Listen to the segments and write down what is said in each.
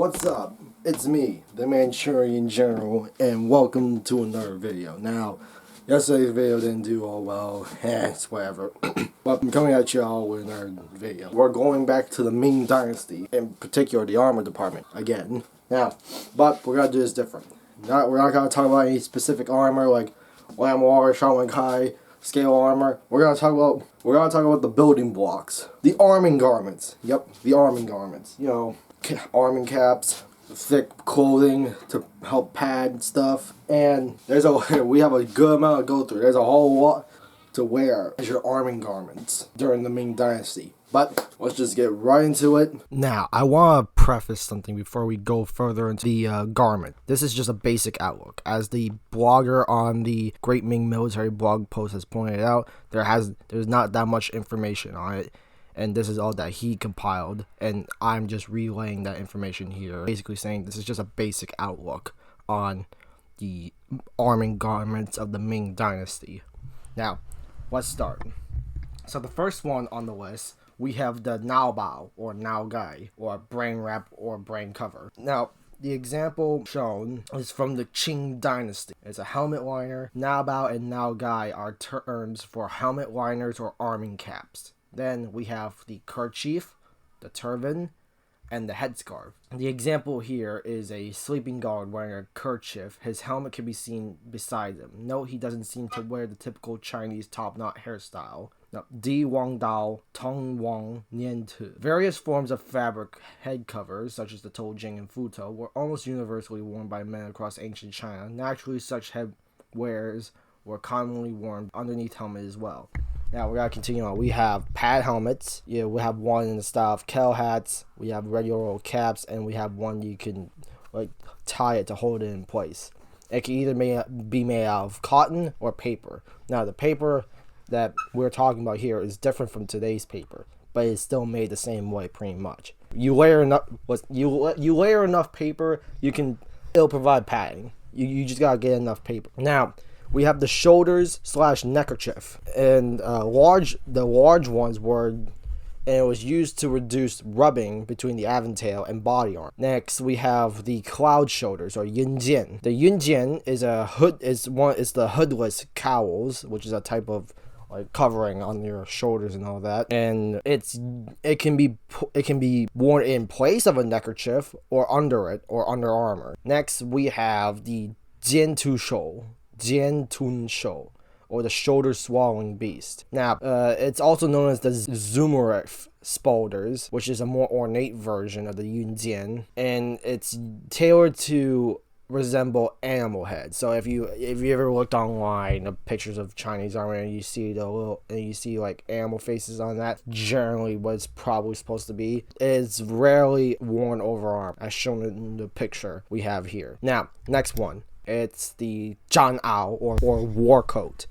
What's up? It's me, the Manchurian General, and welcome to another video. Now, yesterday's video didn't do all well, it's whatever. But I'm coming at y'all with another video. We're going back to the Ming Dynasty, in particular the armor department, again. Now, but we're gonna do this different. We're not gonna talk about any specific armor like Lam War, Shaolin Kai, scale armor. We're gonna talk about the building blocks. The arming garments. Yep, the arming garments. You know, arming caps, thick clothing to help pad stuff, and we have a good amount to go through. There's a whole lot to wear as your arming garments during the Ming Dynasty. But let's just get right into it. Now, I want to preface something before we go further into the garment. This is just a basic outlook. As the blogger on the Great Ming Military blog post has pointed out, there's not that much information on it. And this is all that he compiled, and I'm just relaying that information here. Basically saying this is just a basic outlook on the arming garments of the Ming Dynasty. Now, let's start. So the first one on the list, we have the Nao Bao, or Nao Gai, or brain wrap, or brain cover. Now, the example shown is from the Qing Dynasty. It's a helmet liner. Nao Bao and Nao Gai are terms for helmet liners or arming caps. Then we have the kerchief, the turban, and the headscarf. The example here is a sleeping guard wearing a kerchief. His helmet can be seen beside him. Note he doesn't seem to wear the typical Chinese top knot hairstyle. Now, Di Wang Dao, Tong Wang Nian Tu. Various forms of fabric head covers, such as the Tojing and Futo, were almost universally worn by men across ancient China. Naturally, such head wears were commonly worn underneath helmet as well. Now we gotta continue on. We have pad helmets. Yeah, we have one in the style of kettle hats. We have regular old caps, and we have one you can like tie it to hold it in place. It can either be made out of cotton or paper. Now the paper that we're talking about here is different from today's paper, but it's still made the same way pretty much. You layer enough paper, it'll provide padding. You just gotta get enough paper. Now, we have the shoulders / neckerchief, and the large ones it was used to reduce rubbing between the aventail and body armor. Next, we have the cloud shoulders or yunjian. The yunjian is the hoodless cowls, which is a type of like covering on your shoulders and all that, and it can be worn in place of a neckerchief or under it or under armor. Next, we have the jian tu shou. Jian Tun Shou, or the shoulder swallowing beast. Now, it's also known as the Zumuref Spalders, which is a more ornate version of the Yunjian, and it's tailored to resemble animal heads. So if you ever looked online of pictures of Chinese armor and you see like animal faces on that, generally what it's probably supposed to be. It's rarely worn over arm, as shown in the picture we have here. Now, next one. It's the Zhanao or war coat.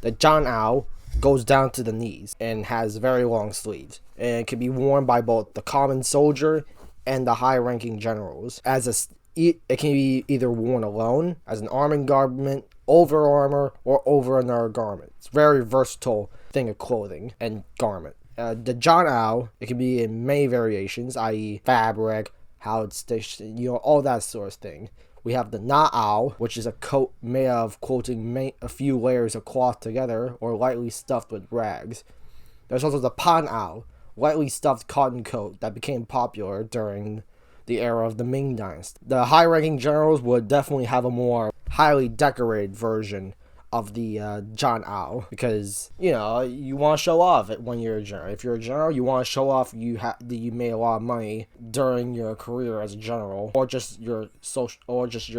The Zhanao goes down to the knees and has very long sleeves, and it can be worn by both the common soldier and the high-ranking generals. It can be either worn alone as an arming garment, over armor, or over another garment. It's a very versatile thing of clothing and garment. The Zhanao, it can be in many variations, i.e. fabric, how it's stitched, all that sort of thing. We have the Na'ao, which is a coat made of quoting a few layers of cloth together or lightly stuffed with rags. There's also the Pan'ao, lightly stuffed cotton coat that became popular during the era of the Ming Dynasty. The high-ranking generals would definitely have a more highly decorated version of the Zhanao, because you want to show off it when you're a general. If you're a general, you want to show off that you made a lot of money during your career as a general, or just your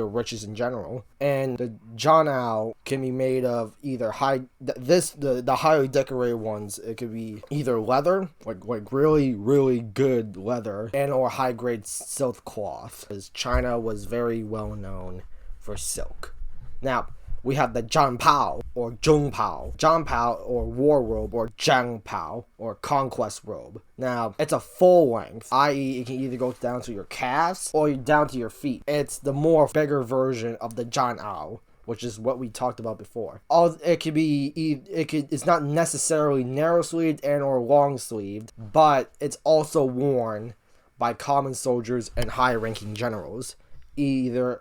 riches in general. And the Zhanao can be made of either the highly decorated ones. It could be either leather, like really really good leather, and or high grade silk cloth, because China was very well known for silk. Now, we have the Zhanpao or Zhongpao. Zhanpao or war robe, or Zhangpao or conquest robe. Now, it's a full length, i.e. it can either go down to your calves or down to your feet. It's the more bigger version of the Zhanao, which is what we talked about before. It's not necessarily narrow sleeved and or long sleeved, but it's also worn by common soldiers and high-ranking generals. Either,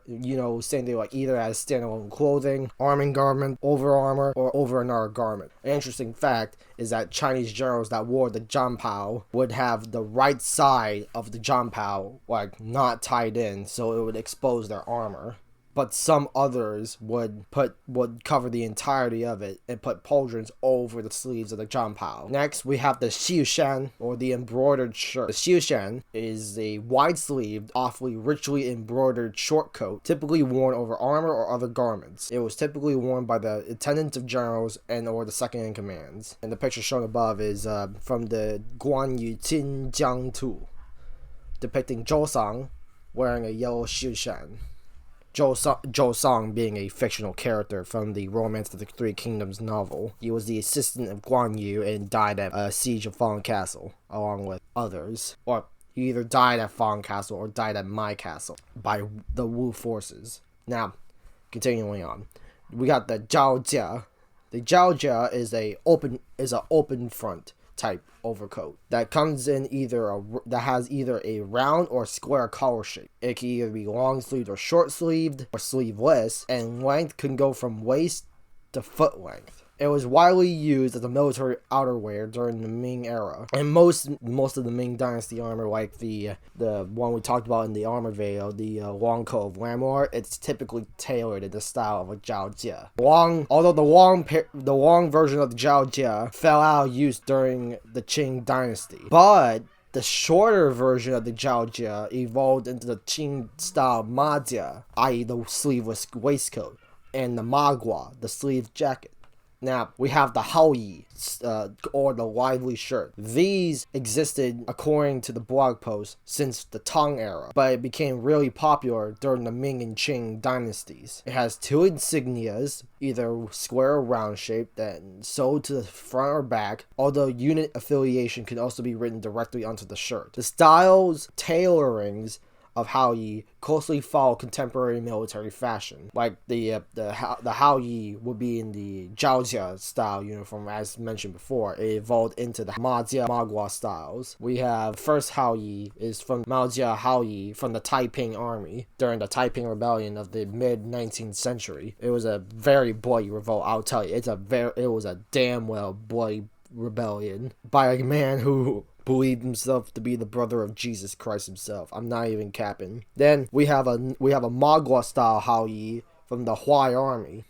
same thing, like either as standalone clothing, arming garment, over armor, or over another garment. An interesting fact is that Chinese generals that wore the janpao would have the right side of the janpao like not tied in, so it would expose their armor. But some others would cover the entirety of it and put pauldrons over the sleeves of the janpao. Next, we have the xiushan, or the embroidered shirt. The xiushan is a wide-sleeved, awfully richly embroidered short coat, typically worn over armor or other garments. It was typically worn by the attendants of generals and or the second-in-commands. And the picture shown above is from the Guan Yu Qin Jiang Tu, depicting Zhou Sang wearing a yellow xiushan. Zhou Sang being a fictional character from the Romance of the Three Kingdoms novel. He was the assistant of Guan Yu and died at Siege of Fang Castle, along with others. Or he either died at Fang Castle or died at Mai Castle by the Wu forces. Now, continuing on, we got the Zhao Jia. The Zhao Jia is an open front type overcoat that comes in that has either a round or square collar shape. It can either be long sleeved or short sleeved or sleeveless, and length can go from waist to foot length. It was widely used as a military outerwear during the Ming era, and most of the Ming Dynasty armor, like the one we talked about in the armor video, the long coat of Lamor, it's typically tailored in the style of a Zhao Jia. Although the long version of the Zhao Jia fell out of use during the Qing Dynasty, but the shorter version of the Zhao Jia evolved into the Qing style Ma Jia, i.e. the sleeveless waistcoat, and the Ma Gua, the sleeved jacket. Now, we have the Hao Yi, or the lively shirt. These existed, according to the blog post, since the Tang era, but it became really popular during the Ming and Qing dynasties. It has two insignias, either square or round shaped, that sewed to the front or back, although unit affiliation can also be written directly onto the shirt. The styles, tailorings of Hao Yi closely follow contemporary military fashion. Like the Hao Yi would be in the Zhao Jia style uniform, as mentioned before. It evolved into the Ma Jia, Ma Gua styles. We have first Hao Yi is from Mao Jia Hao Yi from the Taiping army during the Taiping rebellion of the mid-19th century. It was a very bloody revolt, I'll tell you. It was a damn well bloody rebellion by a man who believed himself to be the brother of Jesus Christ himself. I'm not even capping. Then we have a Ma Gua style Hao Yi from the Huai army.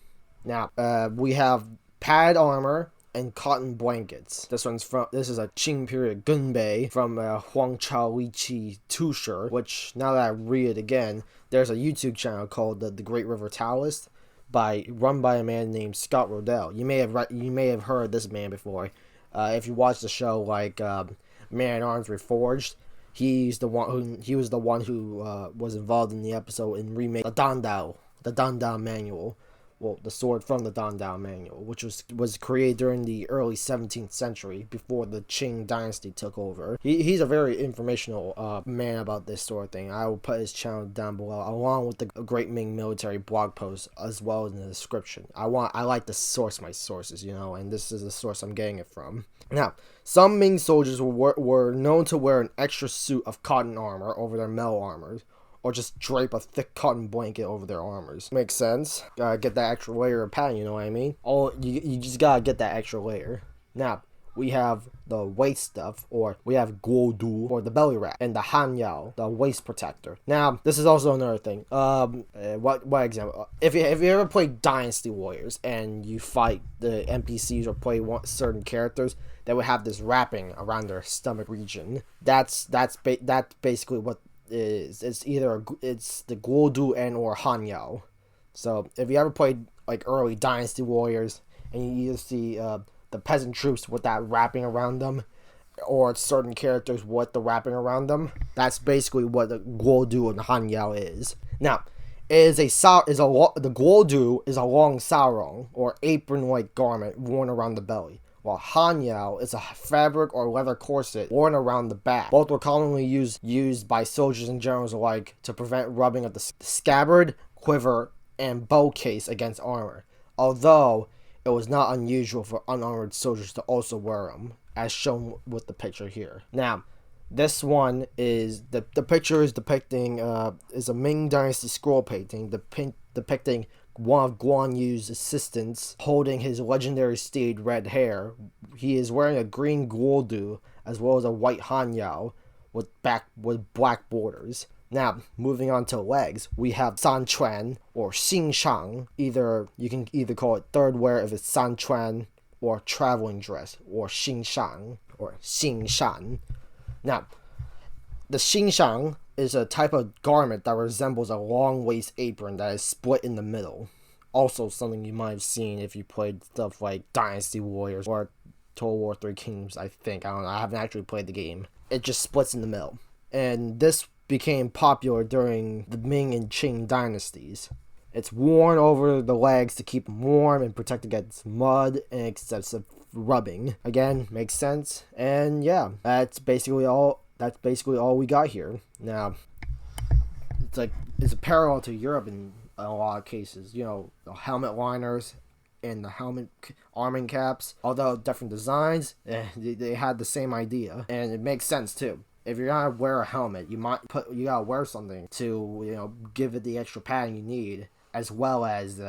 Now we have padded armor and cotton blankets. This is a Qing period gunbei from Huang Chao Li Qi Tu shirt, which now that I read it again, there's a YouTube channel called the Great River Taoist run by a man named Scott Rodell. You may have heard this man before. If you watch the show like Man at Arms Reforged, he was the one who was involved in the episode in remake the Dandao manual. Well, the sword from the Dandao manual, which was created during the early 17th century before the Qing Dynasty took over. He's a very informational man about this sort of thing. I will put his channel down below, along with the Great Ming Military blog post, as well as in the description. I like to source my sources, and this is the source I'm getting it from. Now, some Ming soldiers were known to wear an extra suit of cotton armor over their metal armor, or just drape a thick cotton blanket over their armors. Makes sense. Gotta get that extra layer of padding, you know what I mean? You just gotta get that extra layer. Now, we have the waist stuff, or we have guodu, or the belly wrap, and the hanyao, the waist protector. Now, this is also another thing. What example? If you ever play Dynasty Warriors, and you fight the NPCs or play certain characters, they would have this wrapping around their stomach region. That's basically what it's the guodu and or hanyao. So if you ever played like early Dynasty Warriors and you either see the peasant troops with that wrapping around them, or certain characters with the wrapping around them, that's basically what the guodu and hanyao is. Now, the guodu is a long sarong or apron-like garment worn around the belly, while hanyao is a fabric or leather corset worn around the back. Both were commonly used by soldiers and generals alike to prevent rubbing of the scabbard, quiver, and bow case against armor, although it was not unusual for unarmored soldiers to also wear them, as shown with the picture here. Now, This one is the picture is depicting is a Ming Dynasty scroll painting depicting one of Guan Yu's assistants holding his legendary steed Red Hair. He is wearing a green guodu as well as a white hanyao with black borders. Now, moving on to legs, we have San Chuan or Xing Shang. You can either call it third wear if it's San Chuan or traveling dress, or Xing Shang or Xing Shan. Now, the Xing Shang is a type of garment that resembles a long waist apron that is split in the middle. Also, something you might have seen if you played stuff like Dynasty Warriors or Total War 3 Kingdoms, I think. I don't know, I haven't actually played the game. It just splits in the middle. And this became popular during the Ming and Qing dynasties. It's worn over the legs to keep them warm and protect against mud and excessive rubbing. Again, makes sense. And yeah, that's basically all we got here. Now, it's a parallel to Europe in a lot of cases. You know, the helmet liners and the helmet arming caps, although different designs, they had the same idea, and it makes sense too. If you're gonna wear a helmet, you gotta wear something to give it the extra padding you need, as well as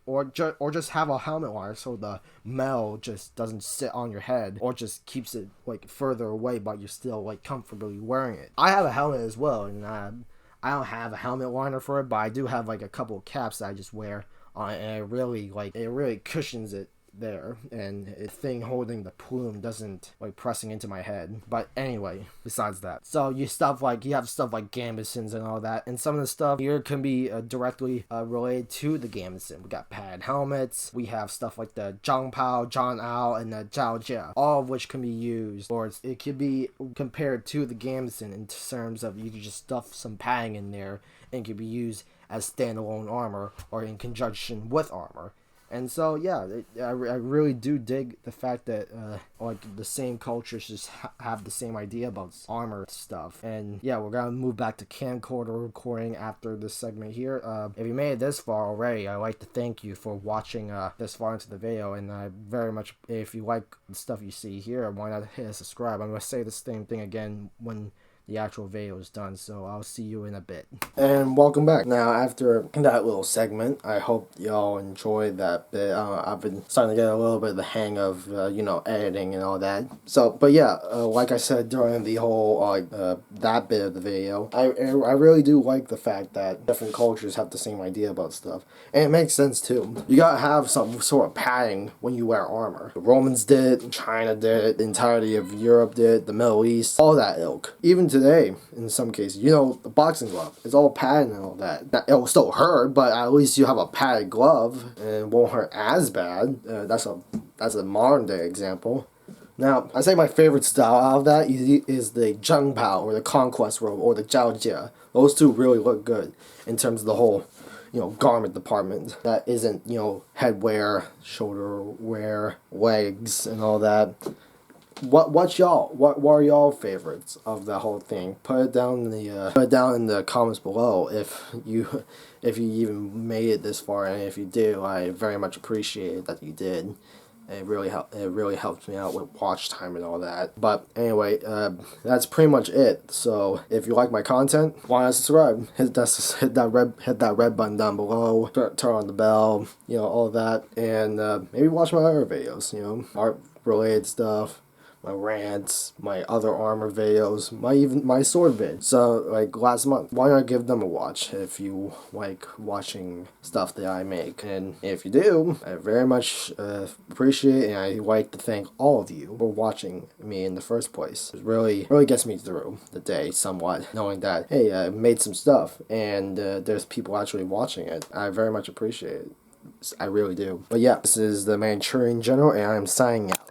or just have a helmet liner so the metal just doesn't sit on your head or just keeps it further away, but you're still comfortably wearing it. I have a helmet as well, and I don't have a helmet liner for it, but I do have a couple of caps that I just wear on it, and it really cushions it there, and the thing holding the plume doesn't pressing into my head. But anyway, besides that, so you have stuff like gambesons and all that, and some of the stuff here can be directly related to the gambeson. We got pad helmets, we have stuff like the Zhang Pao, Zhang Ao, and the Zhao Jia, all of which can be used, or it could be compared to the gambeson in terms of you could just stuff some padding in there and it could be used as standalone armor or in conjunction with armor. And so, yeah, I really do dig the fact that, the same cultures just have the same idea about armor stuff. And, yeah, we're going to move back to camcorder recording after this segment here. If you made it this far already, I'd like to thank you for watching this far into the video. And I very much, if you like the stuff you see here, why not hit subscribe? I'm going to say the same thing again when the actual video is done, so I'll see you in a bit. And welcome back. Now, after that little segment, I hope y'all enjoyed that bit. I've been starting to get a little bit of the hang of, editing and all that. So, but yeah, like I said during the whole, that bit of the video, I really do like the fact that different cultures have the same idea about stuff. And it makes sense, too. You gotta have some sort of padding when you wear armor. The Romans did it, China did it, the entirety of Europe did it, the Middle East, all that ilk. Even today, in some cases, the boxing glove, it's all padded and all that. Now, it'll still hurt, but at least you have a padded glove and it won't hurt as bad. That's a modern day example. Now, I say my favorite style out of that is the Zheng Pao, or the Conquest robe, or the Zhao Jia. Those two really look good in terms of the whole garment department. That isn't, headwear, shoulder wear, legs, and all that. What are y'all favorites of the whole thing? Put it down in the comments below if you even made it this far, and if you did, I very much appreciate that you did. It really helps me out with watch time and all that. But anyway, that's pretty much it. So if you like my content, why not subscribe? Hit that red button down below. Turn on the bell. All that, and maybe watch my other videos. Art related stuff, my rants, my other armor videos, my sword vid. So last month, why not give them a watch if you like watching stuff that I make? And if you do, I very much appreciate it, and I like to thank all of you for watching me in the first place. It really gets me through the day somewhat, knowing that, hey, I made some stuff and there's people actually watching it. I very much appreciate it. I really do. But yeah, this is the Manchurian General, and I'm signing out.